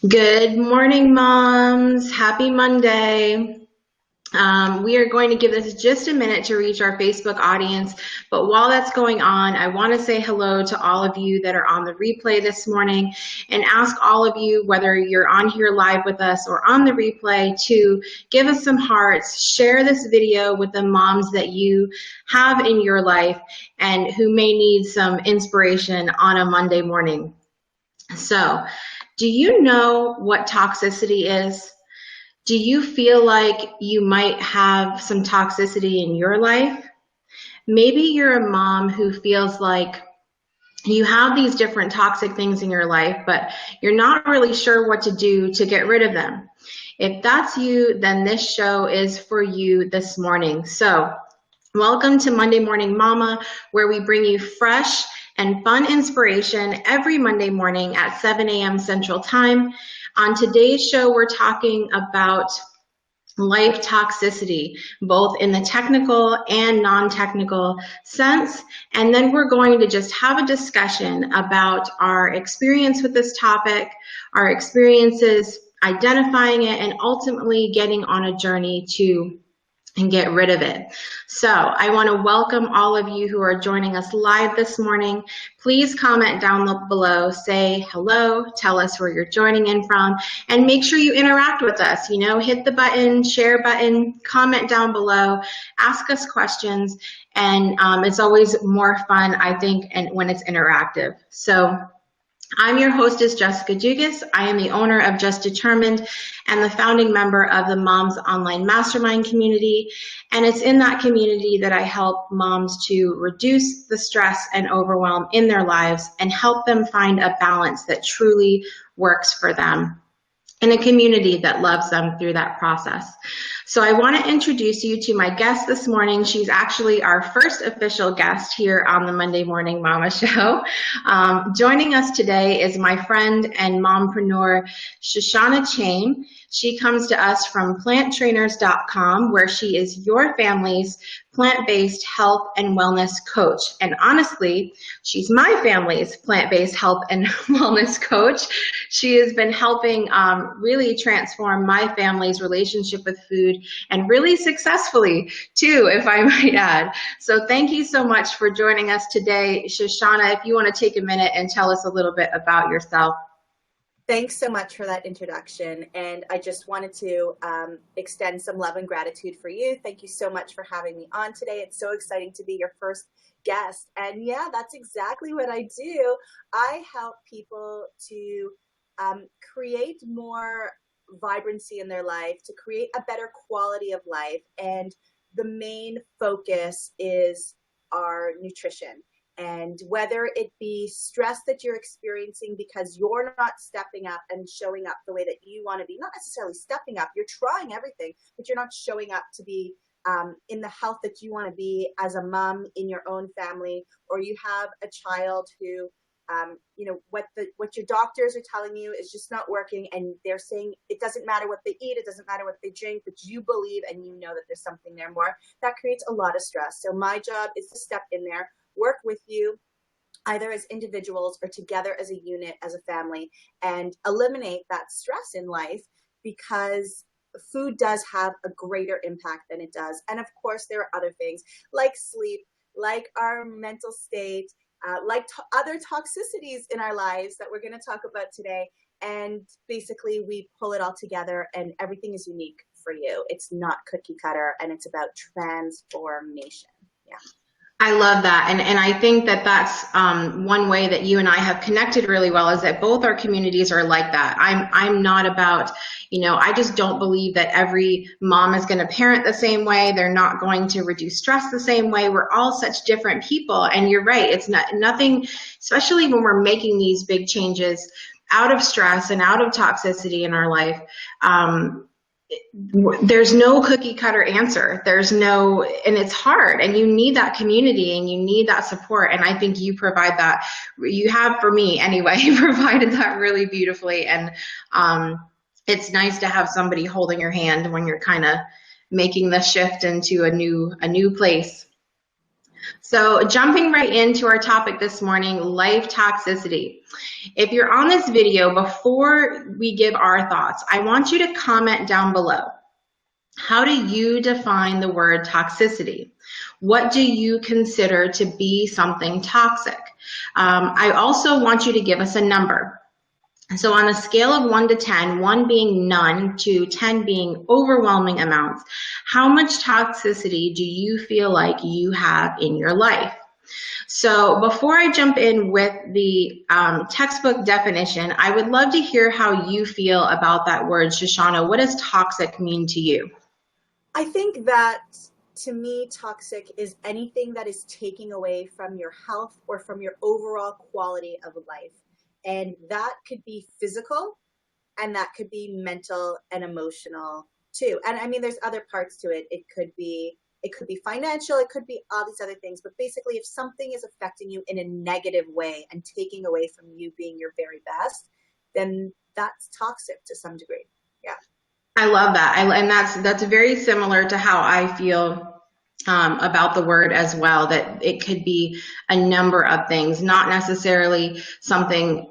Good morning, moms. Happy Monday. We are going to give this just a minute to reach our Facebook audience, but while that's going on, I want to say hello to all of you that are on the replay this morning and ask all of you, whether you're on here live with us or on the replay, to give us some hearts, share this video with the moms that you have in your life and who may need some inspiration on a Monday morning. So, do you know what toxicity is? Do you feel like you might have some toxicity in your life? Maybe you're a mom who feels like you have these different toxic things in your life, but you're not really sure what to do to get rid of them. If that's you, then this show is for you this morning. So, welcome to Monday Morning Mama, where we bring you fresh and fun inspiration every Monday morning at 7 a.m. Central Time. On today's show, we're talking about life toxicity, both in the technical and non-technical sense. And then we're going to just have a discussion about our experience with this topic, our experiences identifying it, and ultimately getting on a journey to and get rid of it. So I want to welcome all of you who are joining us live this morning. Please comment down below, say hello, tell us where you're joining in from, and make sure you interact with us. You know, hit the button, share button, comment down below, ask us questions, and it's always more fun, I think, and when it's interactive. So I'm your hostess, Jessica Dugas. I am the owner of Just Determined and the founding member of the Moms Online Mastermind community. And it's in that community that I help moms to reduce the stress and overwhelm in their lives and help them find a balance that truly works for them in a community that loves them through that process. So I want to introduce you to my guest this morning. She's actually our first official guest here on the Monday Morning Mama Show. Joining us today is my friend and mompreneur, Shoshana Chain. She comes to us from planttrainers.com, where she is your family's plant-based health and wellness coach. And honestly, she's my family's plant-based health and wellness coach. She has been helping really transform my family's relationship with food, and really successfully too, if I might add. So thank you so much for joining us today. Shoshana, if you want to take a minute and tell us a little bit about yourself. Thanks so much for that introduction. And I just wanted to extend some love and gratitude for you. Thank you so much for having me on today. It's so exciting to be your first guest. And yeah, that's exactly what I do. I help people to create more vibrancy in their life, to create a better quality of life. And the main focus is our nutrition. And whether it be stress that you're experiencing because you're not stepping up and showing up the way that you want to be, not necessarily stepping up, you're trying everything, but you're not showing up to be in the health that you want to be as a mom in your own family, or you have a child who, what your doctors are telling you is just not working, and they're saying it doesn't matter what they eat, it doesn't matter what they drink, but you believe and you know that there's something there more. That creates a lot of stress. So my job is to step in there, work with you either as individuals or together as a unit, as a family, and eliminate that stress in life, because food does have a greater impact than it does. And of course, there are other things like sleep, like our mental state, like other toxicities in our lives that we're going to talk about today. And basically, we pull it all together and everything is unique for you. It's not cookie cutter, and it's about transformation. Yeah. I love that. And I think that that's one way that you and I have connected really well, is that both our communities are like that. I'm not about, I just don't believe that every mom is going to parent the same way. They're not going to reduce stress the same way. We're all such different people. And you're right. It's nothing, especially when we're making these big changes out of stress and out of toxicity in our life. There's no cookie cutter answer. And it's hard, and you need that community and you need that support. And I think you provide that. You have, for me anyway, provided that really beautifully. And it's nice to have somebody holding your hand when you're kind of making the shift into a new place. So jumping right into our topic this morning, life toxicity. If you're on this video, before we give our thoughts, I want you to comment down below. How do you define the word toxicity? What do you consider to be something toxic? I also want you to give us a number. So on a scale of 1 to 10, 1 being none to 10 being overwhelming amounts, how much toxicity do you feel like you have in your life? So before I jump in with the textbook definition, I would love to hear how you feel about that word. Shoshana, what does toxic mean to you? I think that to me, toxic is anything that is taking away from your health or from your overall quality of life. And that could be physical and that could be mental and emotional too. And I mean, there's other parts to it. It could be financial, it could be all these other things. But basically, if something is affecting you in a negative way and taking away from you being your very best, then that's toxic to some degree. Yeah. I love that. And that's very similar to how I feel about the word as well, that it could be a number of things, not necessarily something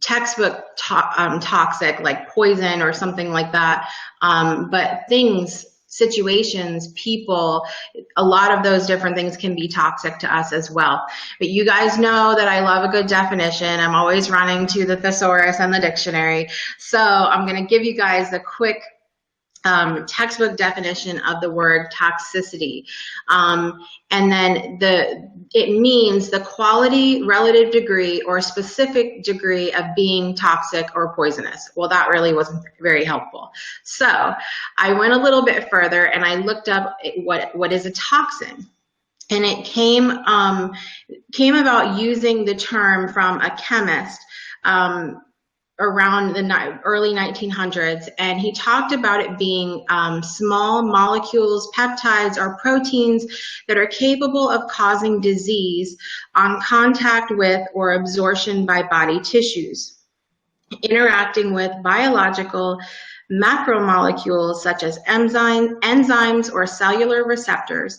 textbook toxic like poison or something like that, but things, situations, people, a lot of those different things can be toxic to us as well. But you guys know that I love a good definition. I'm always running to the thesaurus and the dictionary. So I'm going to give you guys a quick textbook definition of the word toxicity. And then it means the quality, relative degree, or specific degree of being toxic or poisonous. Well, that really wasn't very helpful. So I went a little bit further and I looked up what is a toxin. And it came about using the term from a chemist around the early 1900s, and he talked about it being small molecules, peptides, or proteins that are capable of causing disease on contact with or absorption by body tissues, interacting with biological macromolecules such as enzymes or cellular receptors.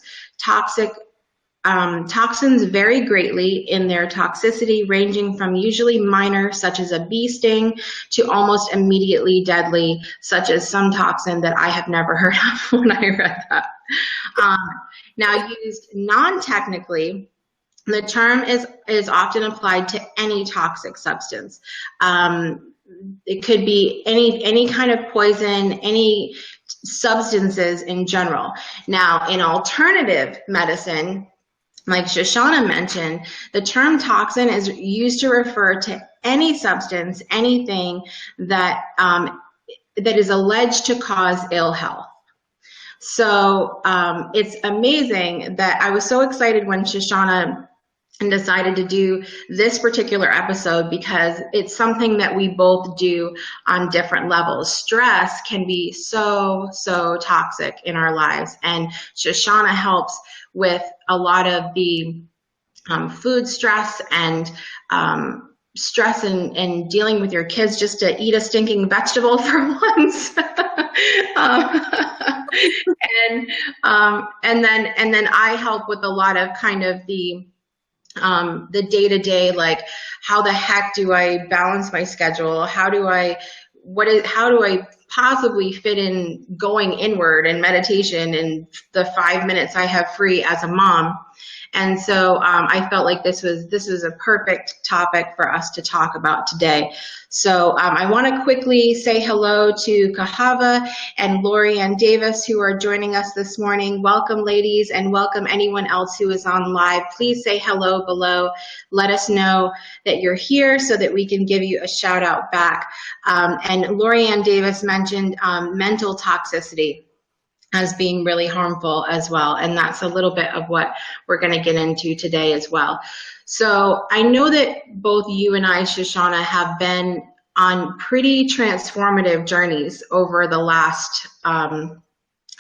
Toxins vary greatly in their toxicity, ranging from usually minor, such as a bee sting, to almost immediately deadly, such as some toxin that I have never heard of when I read that. Now, used non-technically, the term is often applied to any toxic substance. It could be any kind of poison, any substances in general. Now, in alternative medicine, like Shoshana mentioned, the term toxin is used to refer to any substance, anything that that is alleged to cause ill health. So it's amazing that I was so excited when Shoshana decided to do this particular episode, because it's something that we both do on different levels. Stress can be so toxic in our lives, and Shoshana helps with a lot of the food stress and stress in dealing with your kids just to eat a stinking vegetable for once. And then I help with a lot of kind of the day-to-day, like how the heck do I balance my schedule? How do I possibly fit in going inward and meditation in the 5 minutes I have free as a mom? And so I felt like this was a perfect topic for us to talk about today. So I want to quickly say hello to Kahava and Lorianne Davis, who are joining us this morning. Welcome, ladies, and welcome anyone else who is on live. Please say hello below. Let us know that you're here so that we can give you a shout out back. And Lorianne Davis mentioned mental toxicity as being really harmful as well. And that's a little bit of what we're going to get into today as well. So I know that both you and I, Shoshana, have been on pretty transformative journeys over the last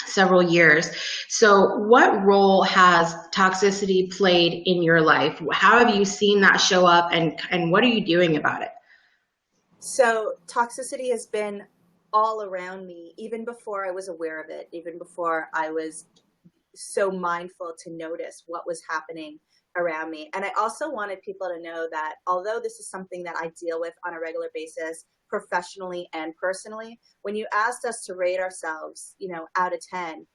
several years. So what role has toxicity played in your life? How have you seen that show up, and what are you doing about it? So toxicity has been all around me, even before I was aware of it, even before I was so mindful to notice what was happening around me. And I also wanted people to know that although this is something that I deal with on a regular basis, professionally and personally, when you asked us to rate ourselves, you know, out of 10,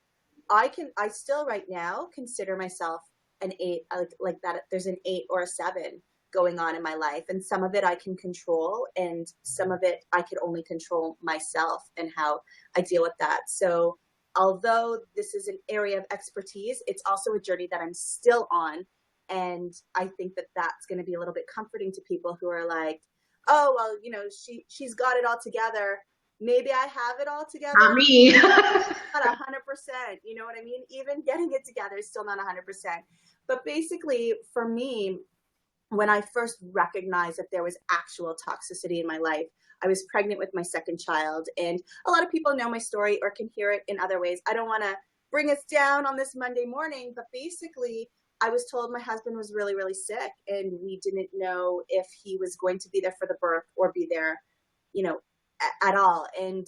I still right now consider myself an 8, like that. There's an 8 or a 7 going on in my life. And some of it I can control, and some of it I could only control myself and how I deal with that. So although this is an area of expertise, it's also a journey that I'm still on. And I think that that's going to be a little bit comforting to people who are like, oh, well, you know, she's got it all together. Maybe I have it all together. Not me. Not 100%. You know what I mean? Even getting it together is still not 100%. But basically, for me, when I first recognized that there was actual toxicity in my life, I was pregnant with my second child. And a lot of people know my story or can hear it in other ways. I don't want to bring us down on this Monday morning, but basically, I was told my husband was really, really sick, and we didn't know if he was going to be there for the birth or be there, you know, at all. And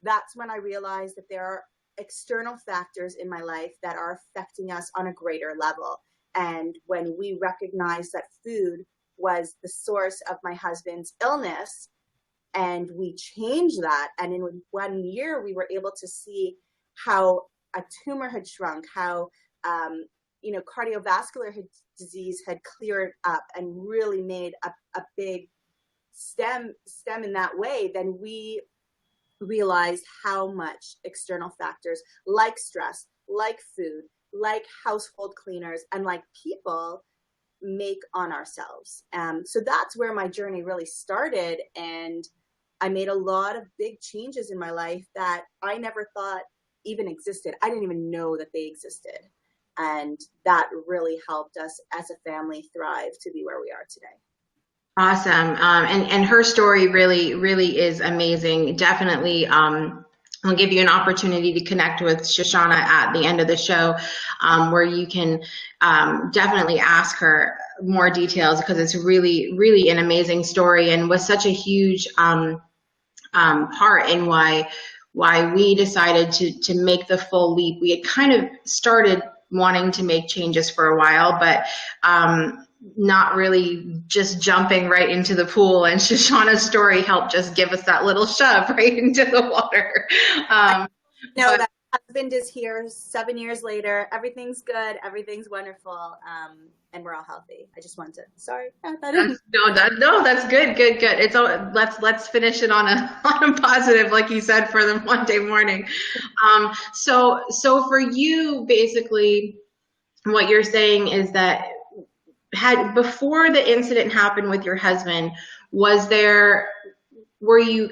that's when I realized that there are external factors in my life that are affecting us on a greater level. And when we recognized that food was the source of my husband's illness, and we changed that, and in 1 year we were able to see how a tumor had shrunk, how you know, cardiovascular disease had cleared up and really made a big stem in that way, then we realized how much external factors like stress, like food, like household cleaners, and like people make on ourselves. So that's where my journey really started. And I made a lot of big changes in my life that I never thought even existed. I didn't even know that they existed. And that really helped us as a family thrive to be where we are today. Awesome. And her story really, really is amazing. Definitely, I'll give you an opportunity to connect with Shoshana at the end of the show, where you can definitely ask her more details, because it's really, really an amazing story, and was such a huge part in why we decided to make the full leap. We had kind of started wanting to make changes for a while, but not really just jumping right into the pool. And Shoshana's story helped just give us that little shove right into the water. No, that husband is here 7 years later. Everything's good. Everything's wonderful. And we're all healthy. I just wanted to, sorry. No, that's good. It's all, let's finish it on a positive, like you said, for the Monday morning. So for you, basically, what you're saying is that before the incident happened with your husband, were you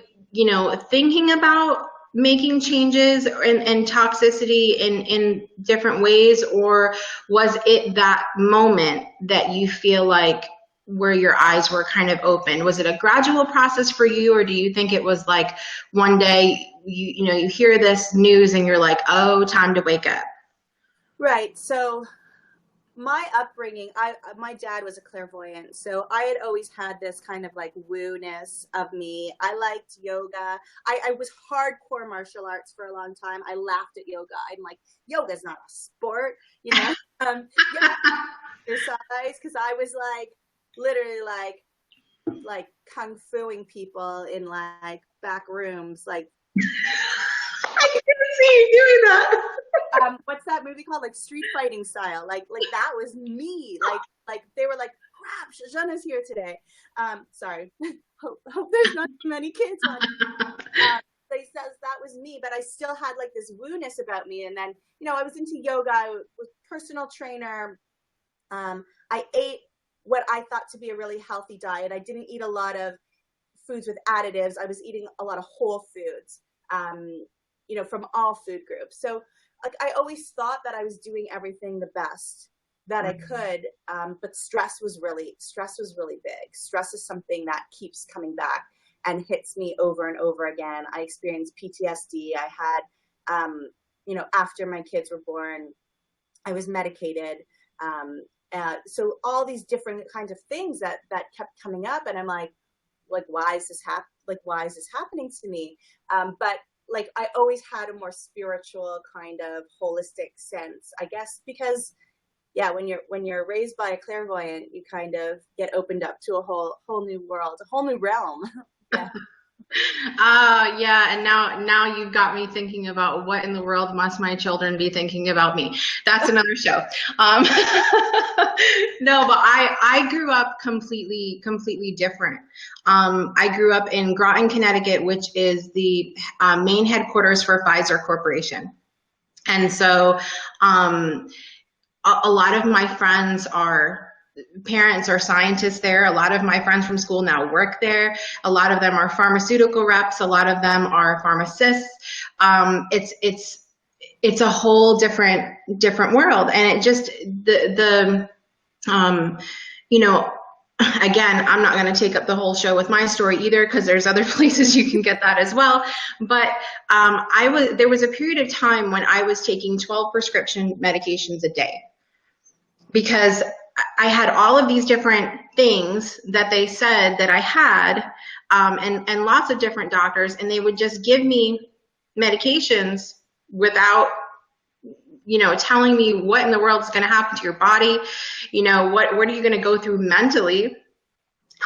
thinking about making changes and toxicity in different ways, or was it that moment that you feel like where your eyes were kind of open? Was it a gradual process for you, or do you think it was like one day you hear this news and you're like, oh, time to wake up? Right. So my upbringing, my dad was a clairvoyant, so I had always had this kind of like woo-ness of me. I liked yoga. I was hardcore martial arts for a long time. I laughed at yoga. I'm like, yoga's not a sport, yoga exercise, because I was like literally like kung fuing people in like back rooms, like I can see you doing that. What's that movie called? Like street fighting style. Like that was me. Like they were like, crap, Shoshana's here today. Sorry. hope there's not too many kids on. That was me, but I still had like this woo-ness about me. And then, I was into yoga. I was personal trainer. I ate what I thought to be a really healthy diet. I didn't eat a lot of foods with additives. I was eating a lot of whole foods, from all food groups. So like I always thought that I was doing everything the best that I could, but stress was really big. Stress is something that keeps coming back and hits me over and over again. I experienced PTSD. I had, after my kids were born, I was medicated. So all these different kinds of things that kept coming up, and I'm like, why is this happening to me? But like I always had a more spiritual kind of holistic sense, I guess, because yeah, when you're raised by a clairvoyant, you kind of get opened up to a whole new world, a whole new realm. Yeah. Yeah, and now you've got me thinking about what in the world must my children be thinking about me. That's another show. Um, no, but I grew up completely different. I grew up in Groton, Connecticut, which is the main headquarters for Pfizer Corporation, and so a lot of my friends are parents or scientists there. A lot of my friends from school now work there. A lot of them are pharmaceutical reps. A lot of them are pharmacists. It's a whole different world, and it just you know. Again, I'm not going to take up the whole show with my story either, because there's other places you can get that as well. But there was a period of time when I was taking 12 prescription medications a day, because I had all of these different things that they said that I had, and lots of different doctors, and they would just give me medications without, telling me what in the world is going to happen to your body. What are you going to go through mentally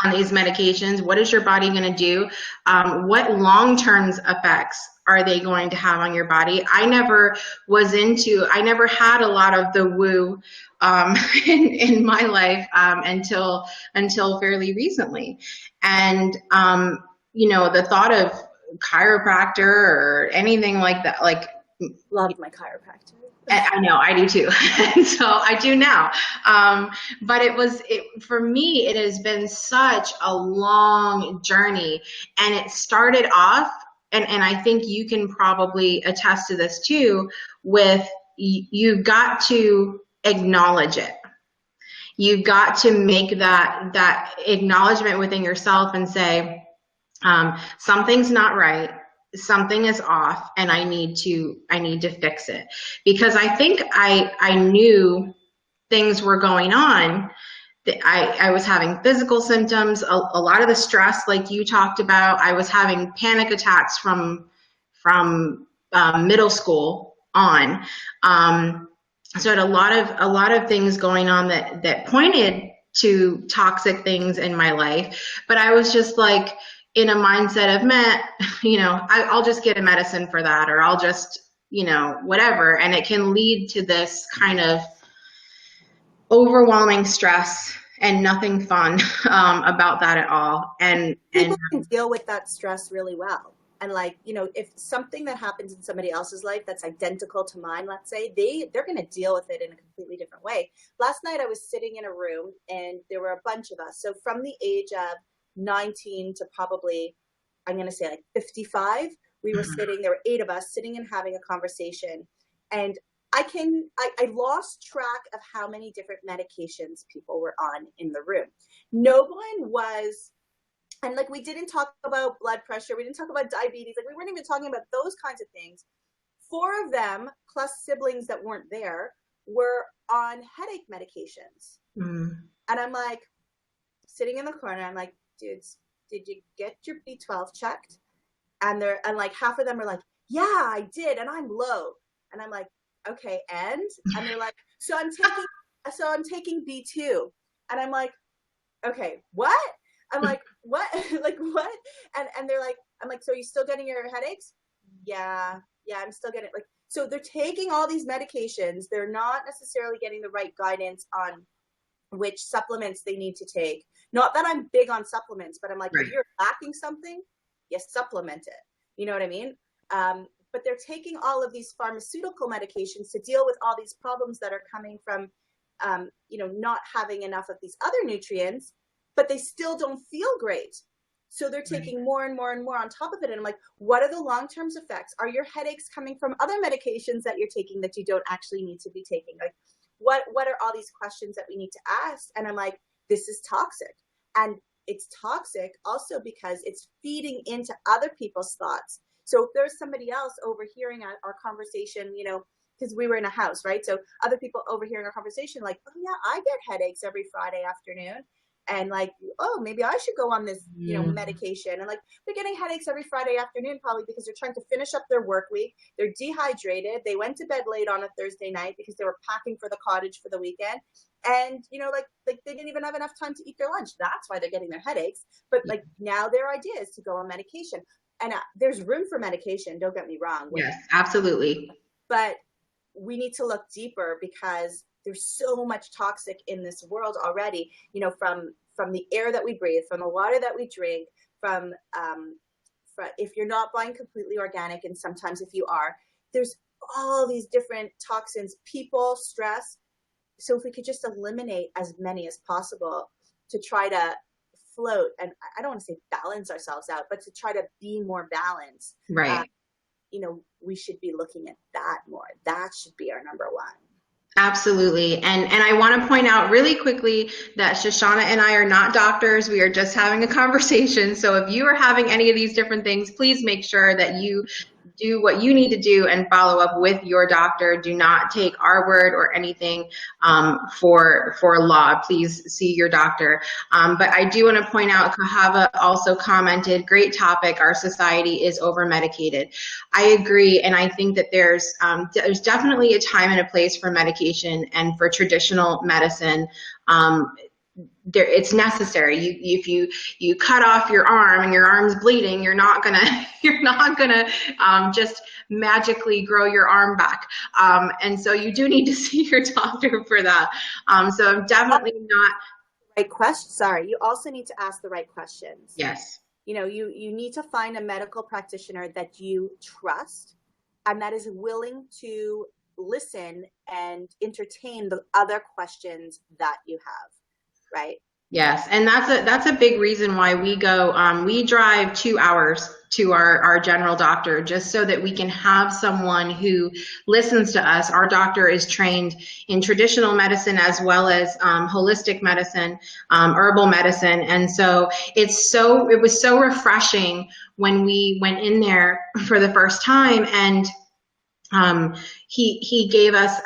on these medications? What is your body going to do? What long-term effects are they going to have on your body? I never had a lot of the woo in my life until fairly recently. And, the thought of chiropractor or anything like that, like, Love my chiropractor. I know, I do too. So I do now. But for me, it has been such a long journey. And it started off, and I think you can probably attest to this too, with you've got to acknowledge it. You've got to make that acknowledgement within yourself and say, something's not right. Something is off, and I need to fix it, because I think I knew things were going on. I was having physical symptoms, a lot of the stress, like you talked about. I was having panic attacks from middle school on. So I had a lot of things going on that pointed to toxic things in my life, but I was just like, in a mindset of, I'll just get a medicine for that, or I'll just, whatever. And it can lead to this kind of overwhelming stress and nothing fun about that at all. And people can deal with that stress really well. And if something that happens in somebody else's life that's identical to mine, let's say, they're going to deal with it in a completely different way. Last night I was sitting in a room and there were a bunch of us. So from the age of 19 to probably, I'm going to say 55, we were sitting, there were 8 of us sitting and having a conversation. And I lost track of how many different medications people were on in the room. No one was, and we didn't talk about blood pressure. We didn't talk about diabetes. We weren't even talking about those kinds of things. 4 of them, plus siblings that weren't there, were on headache medications. And I'm sitting in the corner, I'm like, dudes, did you get your B12 checked? And half of them are like, yeah, I did, and I'm low. And I'm like, okay, and they're like, so I'm taking B2. And I'm like, okay, what? I'm like, what? What? And they're like, I'm like, so are you still getting your headaches? Yeah, I'm still getting so they're taking all these medications. They're not necessarily getting the right guidance on which supplements they need to take. Not that I'm big on supplements, but I'm like, right. If you're lacking something, you supplement it. You know what I mean? But they're taking all of these pharmaceutical medications to deal with all these problems that are coming from, not having enough of these other nutrients, but they still don't feel great. So they're taking more and more and more on top of it. And I'm like, what are the long-term effects? Are your headaches coming from other medications that you're taking that you don't actually need to be taking? What are all these questions that we need to ask? And I'm like, this is toxic. And it's toxic also because it's feeding into other people's thoughts. So if there's somebody else overhearing our conversation, because we were in a house, right? So other people overhearing our conversation, oh yeah, I get headaches every Friday afternoon. and like, oh, maybe I should go on this, Mm. medication. And like, they're getting headaches every Friday afternoon, probably because they're trying to finish up their work week. They're dehydrated. They went to bed late on a Thursday night because they were packing for the cottage for the weekend. And, like they didn't even have enough time to eat their lunch. That's why they're getting their headaches. But like now their idea is to go on medication. And there's room for medication. Don't get me wrong. Yes, absolutely. But we need to look deeper because there's so much toxic in this world already, from the air that we breathe, from the water that we drink, from if you're not buying completely organic, and sometimes if you are, there's all these different toxins, people, stress. So if we could just eliminate as many as possible to try to float, and I don't want to say balance ourselves out, but to try to be more balanced. Right. We should be looking at that more. That should be our number one. Absolutely. And I want to point out really quickly that Shoshana and I are not doctors. We are just having a conversation. So if you are having any of these different things, please make sure that you do what you need to do and follow up with your doctor. Do not take our word or anything for law. Please see your doctor. But I do want to point out, Kahava also commented, great topic. Our society is over medicated. I agree, and I think that there's definitely a time and a place for medication and for traditional medicine. It's necessary. If you cut off your arm and your arm's bleeding, you're not gonna just magically grow your arm back. And so you do need to see your doctor for that. So I'm definitely not. Right question. Sorry, you also need to ask the right questions. Yes. You need to find a medical practitioner that you trust and that is willing to listen and entertain the other questions that you have. Right? Yes, and that's a big reason why we drive 2 hours to our general doctor, just so that we can have someone who listens to us. Our doctor is trained in traditional medicine as well as holistic medicine, herbal medicine, and so it was so refreshing when we went in there for the first time, and he gave us,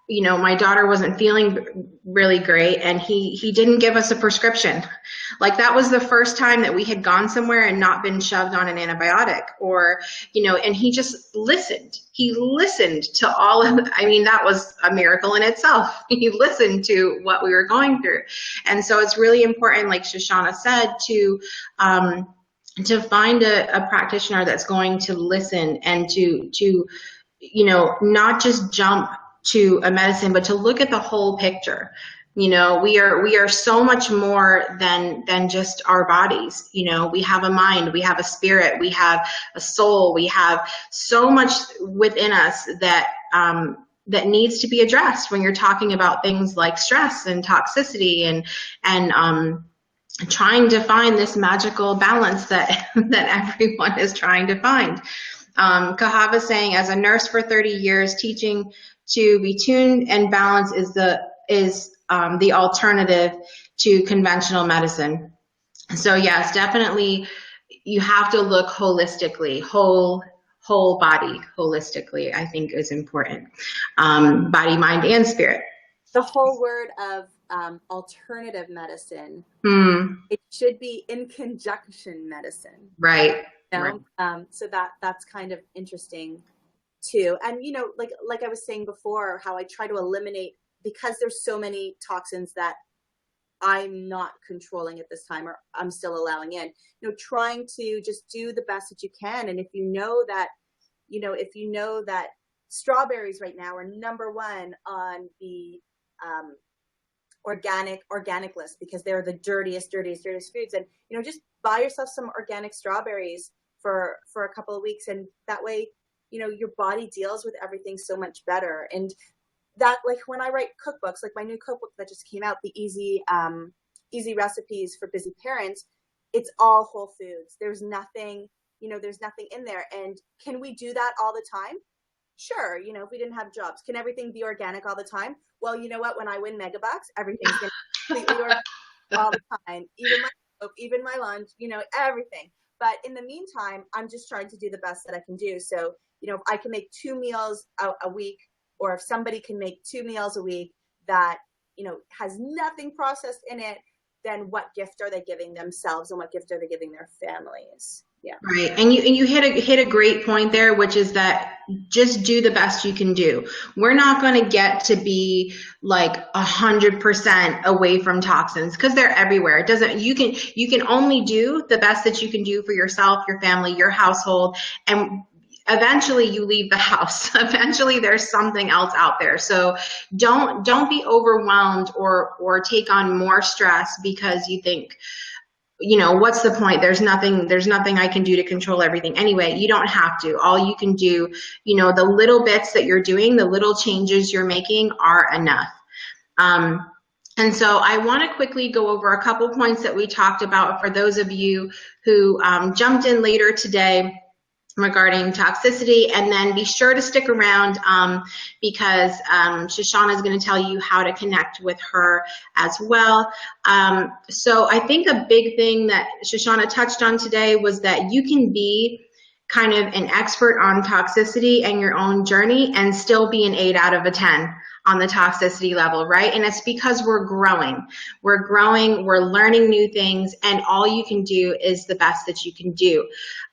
my daughter wasn't feeling really great, and he didn't give us a prescription. Like, that was the first time that we had gone somewhere and not been shoved on an antibiotic, or, and he just listened. He listened to all of, that was a miracle in itself. He listened to what we were going through. And so it's really important, like Shoshana said, to find a practitioner that's going to listen and to not just jump to a medicine, but to look at the whole picture. We are so much more than just our bodies. We have a mind, we have a spirit, we have a soul, we have so much within us that needs to be addressed when you're talking about things like stress and toxicity and trying to find this magical balance that everyone is trying to find. Kahava saying, as a nurse for 30 years, teaching to be tuned and balanced is the alternative to conventional medicine. So yes, definitely you have to look holistically, whole body holistically, I think is important. Body, mind, and spirit. The whole word of alternative medicine, it should be in conjunction medicine. Right. Right. So that's kind of interesting too. And like I was saying before, how I try to eliminate, because there's so many toxins that I'm not controlling at this time, or I'm still allowing in, trying to just do the best that you can. And if you know that strawberries right now are number one on the organic list because they're the dirtiest foods, and just buy yourself some organic strawberries for a couple of weeks, and that way your body deals with everything so much better. And that, like, when I write cookbooks, like my new cookbook that just came out, the easy recipes for busy parents, it's all whole foods. There's nothing in there. And can we do that all the time? Sure. If we didn't have jobs, can everything be organic all the time? Well, you know what? When I win megabucks, everything's going to be completely organic all the time. Even my soap, even my lunch, everything. But in the meantime, I'm just trying to do the best that I can do. So, if I can make 2 meals a week, or if somebody can make 2 meals a week that, has nothing processed in it, then what gift are they giving themselves and what gift are they giving their families? Yeah. Right. And you hit a great point there, which is that just do the best you can do. We're not going to get to be like 100% away from toxins because they're everywhere. It doesn't, you can only do the best that you can do for yourself, your family, your household, and eventually you leave the house. Eventually there's something else out there. So don't be overwhelmed or take on more stress because you think, what's the point? There's nothing I can do to control everything. Anyway, you don't have to. All you can do, the little bits that you're doing, the little changes you're making are enough. And so I want to quickly go over a couple points that we talked about for those of you who jumped in later today regarding toxicity, and then be sure to stick around because Shoshana is going to tell you how to connect with her as well. So I think a big thing that Shoshana touched on today was that you can be kind of an expert on toxicity and your own journey and still be an 8 out of a 10 on the toxicity level, right? And it's because we're growing, we're learning new things, and all you can do is the best that you can do.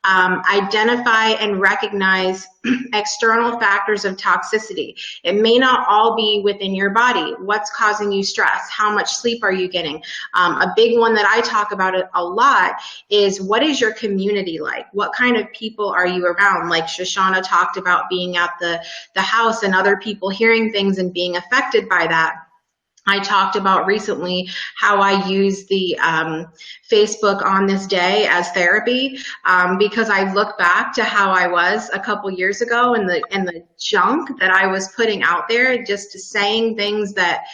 Identify and recognize external factors of toxicity. It may not all be within your body. What's causing you stress? How much sleep are you getting? A big one that I talk about a lot is, what is your community like? What kind of people are you around? Like Shoshana talked about being at the house and other people hearing things and being affected by that. I talked about recently how I use the Facebook on this day as therapy because I look back to how I was a couple years ago and the junk that I was putting out there, just saying things that,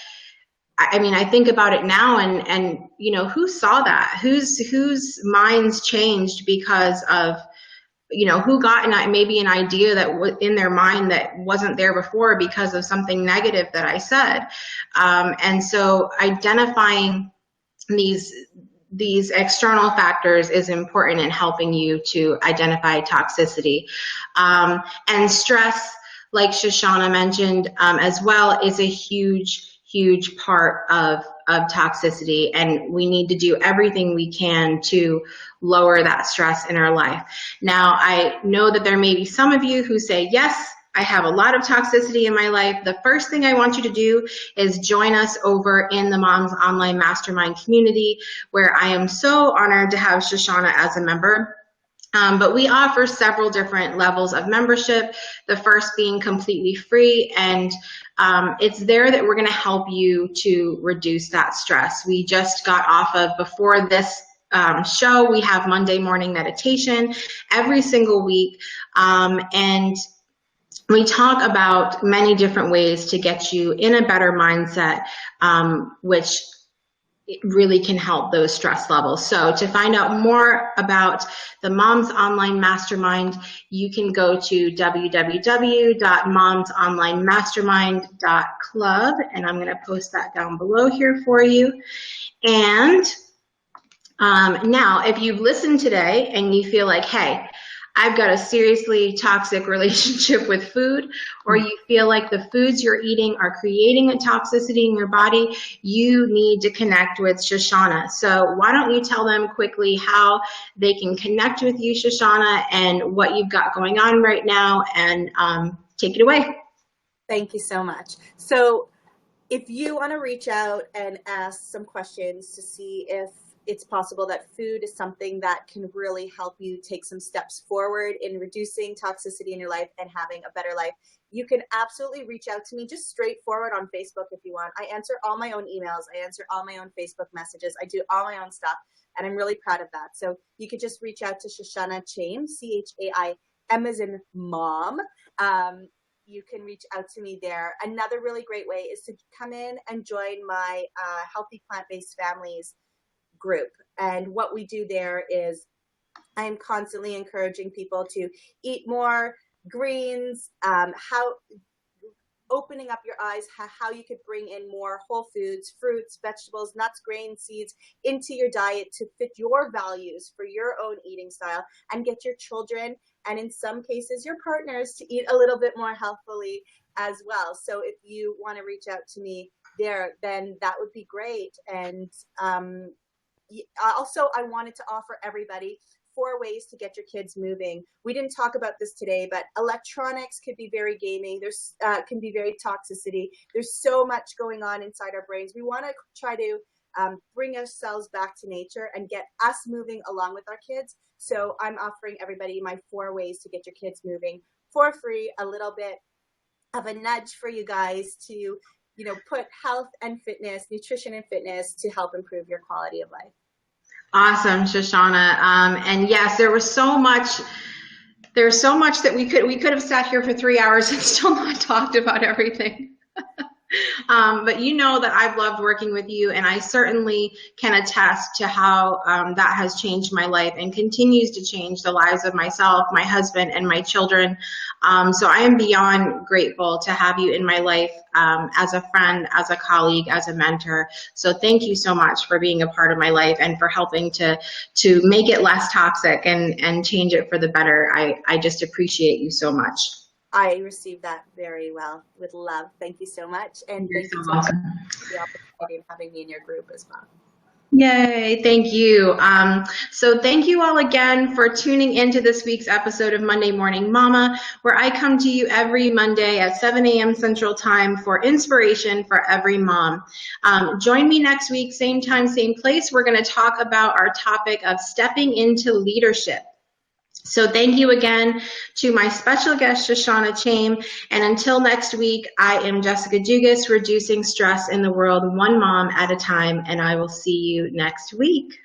I mean, I think about it now and who saw that? Whose minds changed because of who got maybe an idea that was in their mind that wasn't there before because of something negative that I said. And so identifying these external factors is important in helping you to identify toxicity. And stress, like Shoshana mentioned as well, is a huge part of toxicity, and we need to do everything we can to lower that stress in our life. Now, I know that there may be some of you who say, yes, I have a lot of toxicity in my life. The first thing I want you to do is join us over in the Moms Online Mastermind community, where I am so honored to have Shoshana as a member. But we offer several different levels of membership, the first being completely free, and it's there that we're going to help you to reduce that stress. We just got off of, before this show, we have Monday morning meditation every single week, and we talk about many different ways to get you in a better mindset, which it really can help those stress levels. So to find out more about the Moms Online Mastermind, you can go to www.momsonlinemastermind.club, and I'm going to post that down below here for you. And now, if you've listened today and you feel like, hey, I've got a seriously toxic relationship with food, or you feel like the foods you're eating are creating a toxicity in your body, you need to connect with Shoshana. So why don't you tell them quickly how they can connect with you, Shoshana, and what you've got going on right now, and take it away. Thank you so much. So if you want to reach out and ask some questions to see if it's possible that food is something that can really help you take some steps forward in reducing toxicity in your life and having a better life, you can absolutely reach out to me just straightforward on Facebook if you want. I answer all my own emails. I answer all my own Facebook messages. I do all my own stuff, and I'm really proud of that. So you could just reach out to Shoshana Chaim, Chaim as in mom. You can reach out to me there. Another really great way is to come in and join my Healthy Plant-Based Families group. And what we do there is I am constantly encouraging people to eat more greens, opening up your eyes, how you could bring in more whole foods, fruits, vegetables, nuts, grains, seeds into your diet to fit your values for your own eating style, and get your children, and in some cases your partners, to eat a little bit more healthily as well. So if you want to reach out to me there, then that would be great. And also, I wanted to offer everybody 4 ways to get your kids moving. We didn't talk about this today, but electronics could be very gaming. There's can be very toxicity. There's so much going on inside our brains. We want to try to bring ourselves back to nature and get us moving along with our kids. So I'm offering everybody my 4 ways to get your kids moving for free, a little bit of a nudge for you guys to, put health and fitness, nutrition and fitness to help improve your quality of life. Awesome, Shoshana. And yes, there's so much that we could have sat here for 3 hours and still not talked about everything. But you know that I've loved working with you, and I certainly can attest to how that has changed my life and continues to change the lives of myself, my husband, and my children. So I am beyond grateful to have you in my life as a friend, as a colleague, as a mentor. So thank you so much for being a part of my life and for helping to make it less toxic and change it for the better. I just appreciate you so much. I received that very well, with love. Thank you so much. And You're thank so you so welcome. much for the opportunity of having me in your group as well. Yay, thank you. So thank you all again for tuning into this week's episode of Monday Morning Mama, where I come to you every Monday at 7 a.m. Central Time for inspiration for every mom. Join me next week, same time, same place. We're going to talk about our topic of stepping into leadership. So thank you again to my special guest, Shoshana Chaim. And until next week, I am Jessica Dugas, reducing stress in the world one mom at a time, and I will see you next week.